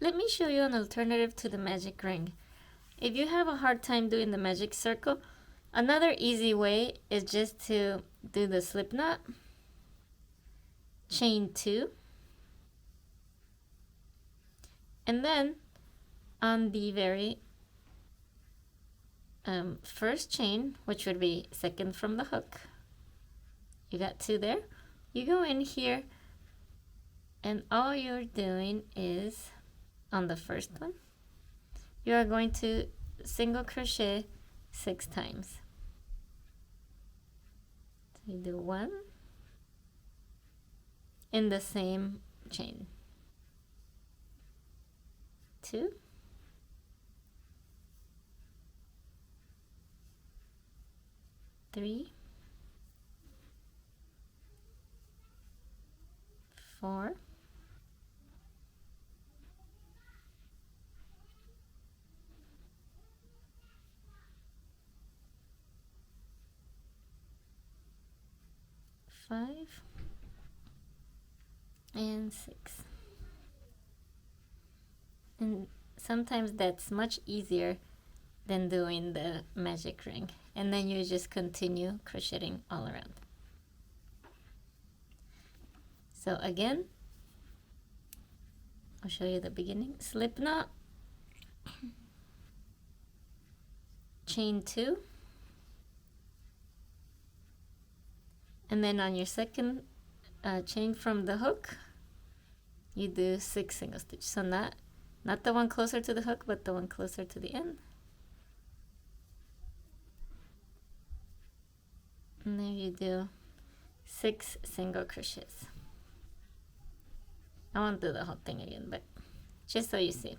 let me show you an alternative to the magic ring. If you have a hard time doing the magic circle, another easy way is just to do the slip knot, chain 2, and then on the very first chain, which would be second from the hook, you got 2 there, you go in here and all you're doing is on the first one you are going to single crochet 6 times. So you do 1 in the same chain, 2, 3, 4, 5, and 6. And sometimes that's much easier than doing the magic ring. And then you just continue crocheting all around. So again, I'll show you the beginning. Slip knot, chain 2, and then on your second chain from the hook, you do 6 single stitch. So not the one closer to the hook, but the one closer to the end. And then you do 6 single crochets. I won't do the whole thing again, but just so you see.